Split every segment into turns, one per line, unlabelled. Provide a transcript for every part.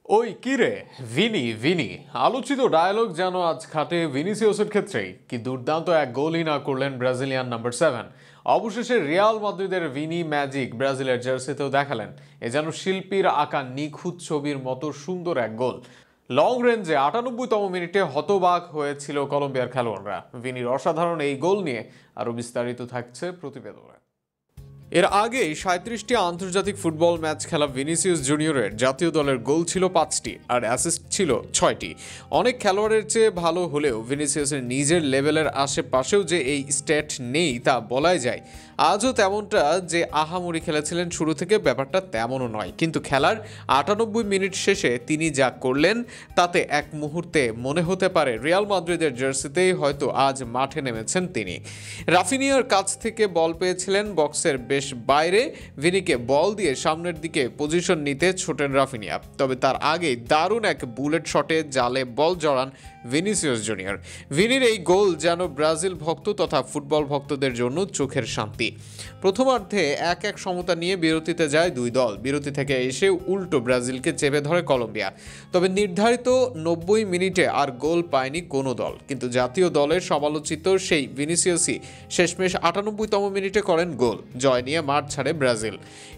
ওই কিরে Vini Vini আলোচিত ডায়ালগ যেন আজ খাটে ভিনিসিয়াসের ক্ষেত্রেই কি দুর্দান্ত এক গোলই না করলেন ব্রাজিলিয়ান নাম্বার 7। অবশেষে রিয়াল মাদ্রিদের ভিনি ম্যাজিক ব্রাজিলের জার্সিতেও দেখালেন। এ যেন শিল্পীর আঁকা নিখুঁত ছবির মতো সুন্দর এক গোল। লং রেঞ্জে ৯৮তম মিনিটে হতবাক হয়েছিল কলম্বিয়ার খেলোয়াড়রা। ভিনির অসাধারণ এই গোল নিয়ে আরও বিস্তারিত থাকছে প্রতিবেদনে। এর আগেই ৩৭টি আন্তর্জাতিক ফুটবল ম্যাচ খেলা ভিনিসিয়াস জুনিয়রের জাতীয় দলের গোল ছিল ৫টি আর অ্যাসিস্ট ছিল ৬টি। অনেক খেলোয়াড়ের চেয়ে ভালো হলেও ভিনিসিয়াসের নিজের লেভেলের আশেপাশেও যে এই স্ট্যাট নেই তা বলাই যায়। আজও তেমনটা যে আহামরি খেলেছিলেন শুরু থেকে ব্যাপারটা তেমনও নয়, কিন্তু খেলার ৯৮ মিনিট শেষে তিনি যা করলেন তাতে এক মুহূর্তে মনে হতে পারে রিয়াল মাদ্রিদের জার্সিতেই হয়তো আজ মাঠে নেমেছেন তিনি। রাফিনিয়ার কাছ থেকে বল পেয়েছিলেন বক্সের বেশ বাইরে, ভিনিকে বল দিয়ে সামনের দিকে পজিশন নিতে ছোটেন রাফিনিয়া, তবে তার আগেই দারুণ এক বুলেট শটে জালে বল জড়ান ভিনিসিয়াস জুনিয়র। ভিনির এই গোল যেন ব্রাজিল ভক্ত তথা ফুটবল ভক্তদের জন্য চোখের শান্তি। প্রথমার্ধে ১-১ সমতা নিয়ে বিরতিতে যায় দুই দল। বিরতি থেকে এসে উল্টো ব্রাজিলকে চেপে ধরে কলম্বিয়া, তবে নির্ধারিত ৯০ মিনিটে আর গোল পায়নি কোনো দল। কিন্তু জাতীয় দলের সমালোচিত সেই ভিনিসিয়াসই শেষমেশ ৯৮তম মিনিটে করেন গোল, জয় নিয়ে মাঠ ছাড়ে ব্রাজিল।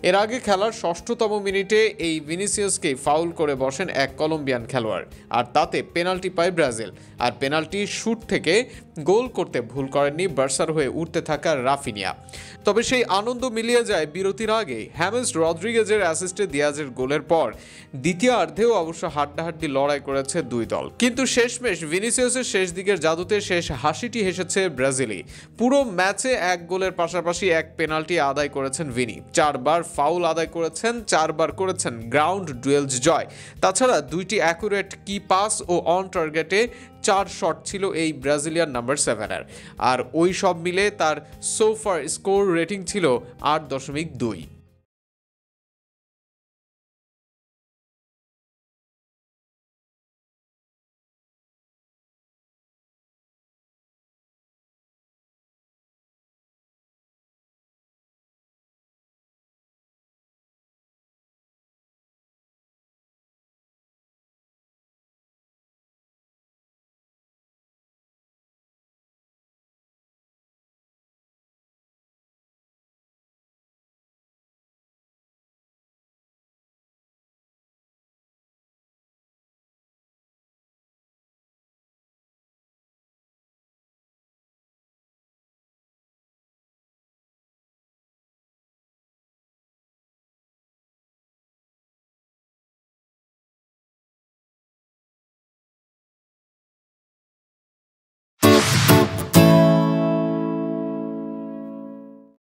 এর আগে খেলার ৬০তম মিনিটে এই ভিনিসিয়াসকে ফাউল করে বসেন এক কলম্বিয়ান খেলোয়াড়, আর তাতে পেনাল্টি পায় ব্রাজিল। আর পেনাল্টি শুট থেকে গোল করতে ভুল করেননি বার্সার হয়ে উঠতে থাকা রাফিনিয়া। তবে সেই আনন্দ মিলিয়ে যায় বিরতির আগে হ্যামেস রদ্রিগেজের অ্যাসিস্টে দিয়াজের গোলের পর। দ্বিতীয়ার্ধেও অবশ্য হাড্ডাহাড্ডি লড়াই করেছে দুই দল, কিন্তু শেষমেশ ভিনিসিয়াসের শেষ দিকের জাদুতে শেষ হাসিটি হেসেছে ব্রাজিলই। পুরো ম্যাচে এক গোলের পাশাপাশি এক পেনাল্টি আদায় করেছেন ভিনি, ৪বার ফাউল আদায় করেছেন, ৪বার করেছেন গ্রাউন্ড ডুয়েলস জয়। তাছাড়া ২টি অ্যাকুরেট কি পাস ও অন টার্গেটে ৪ শট ছিল এই ব্রাজিলিয়ান নাম্বার 7-এর। আর ওই সব মিলে তার সোফার স্কোর রেটিং ছিল ৮.২।